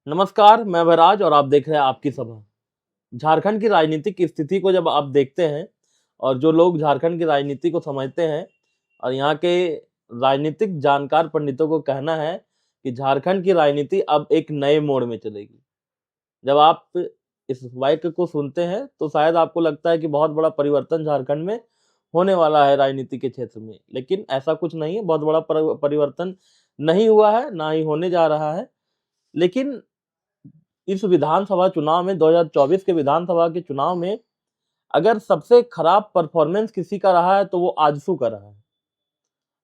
नमस्कार, मैं भराज और आप देख रहे हैं आपकी सभा। झारखंड की राजनीतिक स्थिति को जब आप देखते हैं और जो लोग झारखंड की राजनीति को समझते हैं और यहाँ के राजनीतिक जानकार पंडितों को कहना है कि झारखंड की राजनीति अब एक नए मोड़ में चलेगी। जब आप इस वाक्य को सुनते हैं तो शायद आपको लगता है कि बहुत बड़ा परिवर्तन झारखंड में होने वाला है राजनीति के क्षेत्र में, लेकिन ऐसा कुछ नहीं है। बहुत बड़ा परिवर्तन नहीं हुआ है, ना ही होने जा रहा है। लेकिन इस विधानसभा चुनाव में 2024 के विधानसभा के चुनाव में अगर सबसे खराब परफॉर्मेंस किसी का रहा है तो वो आजसू का रहा है।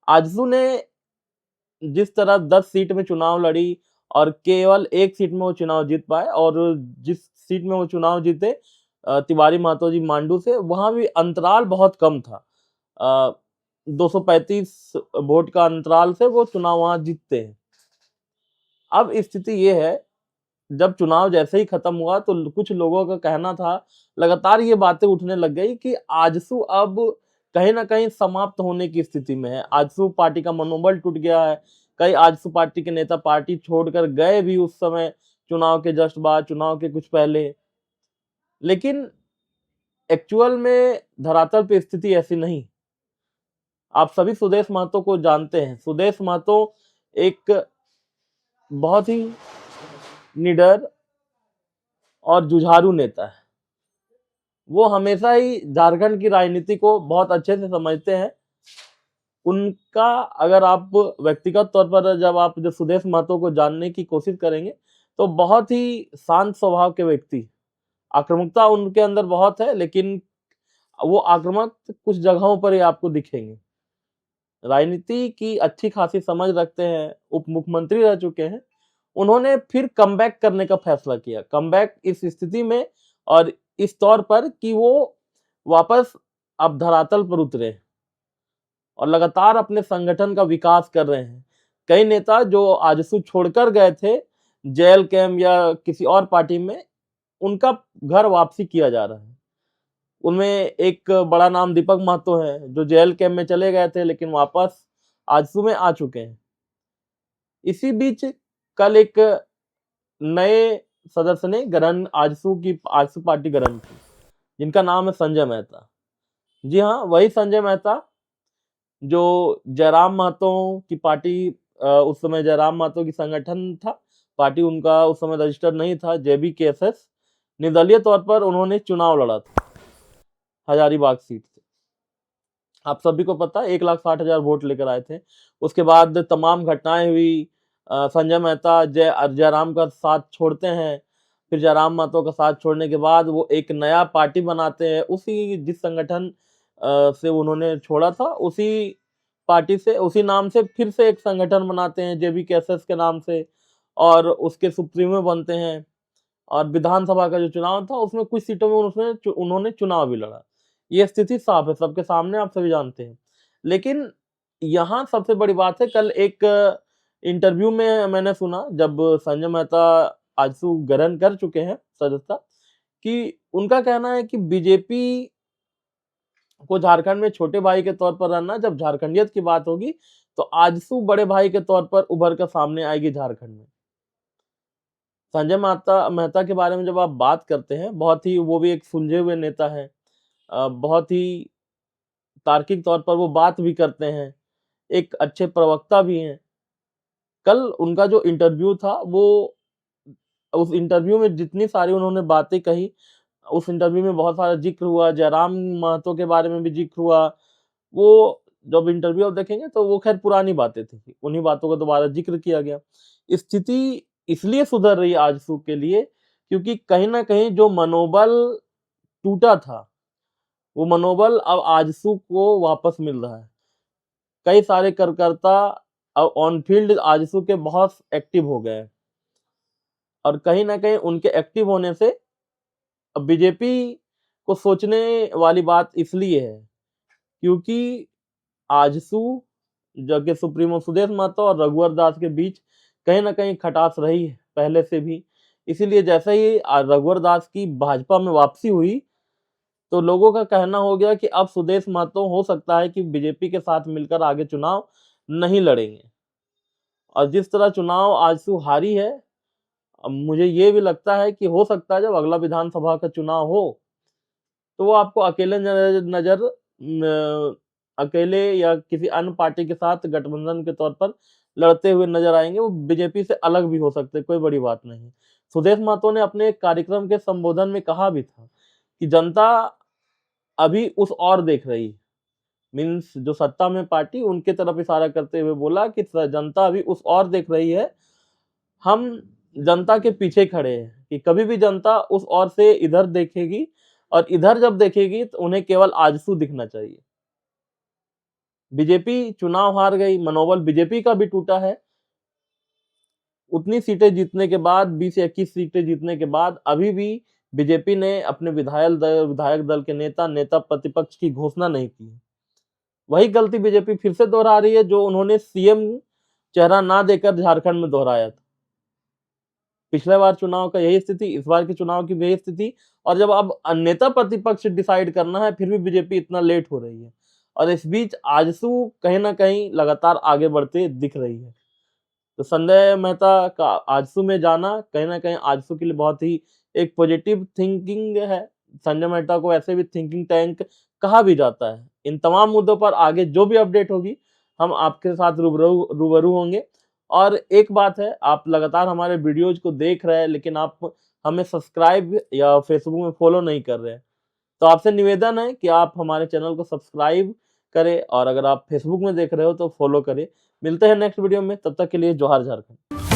आजसू ने जिस तरह 10 सीट में चुनाव लड़ी और केवल 1 सीट में वो चुनाव जीत पाए, और जिस सीट में वो चुनाव जीते तिवारी महतो जी मांडू से, वहां भी अंतराल बहुत कम था। 235 वोट का अंतराल से वो चुनाव वहां जीतते हैं। अब स्थिति ये है, जब चुनाव जैसे ही खत्म हुआ तो कुछ लोगों का कहना था, लगातार ये बातें उठने लग गई कि आजसू अब कहीं ना कहीं समाप्त होने की स्थिति में है। आजसू पार्टी का मनोबल टूट गया है। कई आजसू पार्टी के नेता पार्टी छोड़कर गए भी उस समय, चुनाव के जस्ट बाद, चुनाव के कुछ पहले। लेकिन एक्चुअल में धरातल पे स्थिति ऐसी नहीं। आप सभी सुदेश महतो को जानते हैं। सुदेश महतो एक बहुत ही निडर और जुझारू नेता है। वो हमेशा ही झारखंड की राजनीति को बहुत अच्छे से समझते हैं। उनका अगर आप व्यक्तिगत तौर पर जब आप जो सुदेश महतो को जानने की कोशिश करेंगे तो बहुत ही शांत स्वभाव के व्यक्ति। आक्रामकता उनके अंदर बहुत है, लेकिन वो आक्रामक कुछ जगहों पर ही आपको दिखेंगे। राजनीति की अच्छी खासी समझ रखते हैं, उप मुख्यमंत्री रह चुके हैं। उन्होंने फिर कमबैक करने का फैसला किया। कमबैक इस स्थिति में और इस तौर पर कि वो वापस अब धरातल पर उतरे और लगातार अपने संगठन का विकास कर रहे हैं। कई नेता जो आजसू छोड़कर गए थे जेल कैंप या किसी और पार्टी में, उनका घर वापसी किया जा रहा है। उनमें एक बड़ा नाम दीपक महतो है, जो जेल कैंप में चले गए थे लेकिन वापस आजसू में आ चुके हैं। इसी बीच कल एक नए सदस्य ने ग्रहण आजसू पार्टी ग्रहण की, जिनका नाम है संजय मेहता। जी हाँ, वही संजय मेहता जो जयराम महतो की पार्टी, उस समय जयराम महतो की संगठन था, पार्टी उनका उस समय रजिस्टर्ड नहीं था, JBKSS। निर्दलीय तौर पर उन्होंने चुनाव लड़ा था हजारीबाग सीट से। आप सभी को पता है 1,60,000 वोट लेकर आए थे। उसके बाद तमाम घटनाएं हुई। संजय मेहता जयराम का साथ छोड़ते हैं। फिर जयराम महतो का साथ छोड़ने के बाद वो एक नया पार्टी बनाते हैं। उसी जिस संगठन से उन्होंने छोड़ा था, उसी पार्टी से, उसी नाम से फिर से एक संगठन बनाते हैं JBKSS के नाम से, और उसके सुप्रीमो बनते हैं। और विधानसभा का जो चुनाव था उसमें कुछ सीटों में उन्होंने चुनाव भी लड़ा। ये स्थिति साफ है, सबके सामने, आप सभी जानते हैं। लेकिन यहाँ सबसे बड़ी बात है, कल एक इंटरव्यू में मैंने सुना, जब संजय मेहता आजसू ग्रहण कर चुके हैं सदस्यता, कि उनका कहना है कि बीजेपी को झारखंड में छोटे भाई के तौर पर रहना, जब झारखंडियत की बात होगी तो आजसू बड़े भाई के तौर पर उभर कर सामने आएगी झारखंड में। संजय मेहता के बारे में जब आप बात करते हैं, बहुत ही, वो भी एक सुलझे हुए नेता है। बहुत ही तार्किक तौर पर वो बात भी करते हैं, एक अच्छे प्रवक्ता भी हैं। कल उनका जो इंटरव्यू था, वो उस इंटरव्यू में जितनी सारी उन्होंने बातें कही, उस इंटरव्यू में बहुत सारा जिक्र हुआ, जयराम महतो के बारे में भी जिक्र हुआ। वो जब इंटरव्यू आप देखेंगे तो वो खैर पुरानी बातें थी, उन्हीं बातों का दोबारा जिक्र किया गया। स्थिति इसलिए सुधर रही है आजसू के लिए क्योंकि कहीं ना कहीं जो मनोबल टूटा था, वो मनोबल अब आजसू को वापस मिल रहा है। कई सारे कार्यकर्ता अब ऑन फील्ड आजसू के बहुत एक्टिव हो गए हैं, और कहीं ना कहीं उनके एक्टिव होने से अब बीजेपी को सोचने वाली बात इसलिए है क्योंकि आजसू जबकि सुप्रीमो सुदेश महतो और रघुवर दास के बीच कहीं ना कहीं खटास रही है पहले से भी। इसीलिए जैसे ही रघुवर दास की भाजपा में वापसी हुई तो लोगों का कहना हो गया कि अब सुदेश महतो हो सकता है कि बीजेपी के साथ मिलकर आगे चुनाव नहीं लड़ेंगे। और जिस तरह चुनाव आजसू हारी है, अब मुझे ये भी लगता है कि हो सकता है जब अगला विधानसभा का चुनाव हो तो वो आपको अकेले नजर अकेले या किसी अन्य पार्टी के साथ गठबंधन के तौर पर लड़ते हुए नजर आएंगे। वो बीजेपी से अलग भी हो सकते, कोई बड़ी बात नहीं। सुदेश महतो ने अपने एक कार्यक्रम के संबोधन में कहा भी था कि जनता अभी उस ओर देख रही है, मीन्स जो सत्ता में पार्टी उनके तरफ इशारा करते हुए बोला कि जनता अभी उस ओर देख रही है, हम जनता के पीछे खड़े हैं कि कभी भी जनता उस ओर से इधर देखेगी और इधर जब देखेगी तो उन्हें केवल आजसू दिखना चाहिए। बीजेपी चुनाव हार गई, मनोबल बीजेपी का भी टूटा है। उतनी सीटें जीतने के बाद, 20 या 21 सीटें जीतने के बाद अभी भी बीजेपी ने अपने विधायक दल के नेता प्रतिपक्ष की घोषणा नहीं की। वही गलती बीजेपी फिर से दोहरा रही है जो उन्होंने सीएम चेहरा ना देकर झारखंड में दोहराया था। पिछले बार चुनाव का यही स्थिति, इस बार के चुनाव की भी यही स्थिति, और जब अब नेता प्रतिपक्ष डिसाइड करना है फिर भी बीजेपी इतना लेट हो रही है और इस बीच आजसू कहीं ना कहीं लगातार आगे बढ़ते दिख रही है। तो संजय मेहता का आजसू में जाना कहीं ना कहीं आजसू के लिए बहुत ही एक पॉजिटिव थिंकिंग है। संजय मेहता को ऐसे भी थिंकिंग टैंक कहा भी जाता है। इन तमाम मुद्दों पर आगे जो भी अपडेट होगी हम आपके साथ रूबरू होंगे। और एक बात है, आप लगातार हमारे वीडियोज को देख रहे हैं लेकिन आप हमें सब्सक्राइब या फेसबुक में फॉलो नहीं कर रहे हैं, तो आपसे निवेदन है कि आप हमारे चैनल को सब्सक्राइब करें और अगर आप फेसबुक में देख रहे हो तो फॉलो करें। मिलते हैं नेक्स्ट वीडियो में, तब तक के लिए जोहार झारखंड।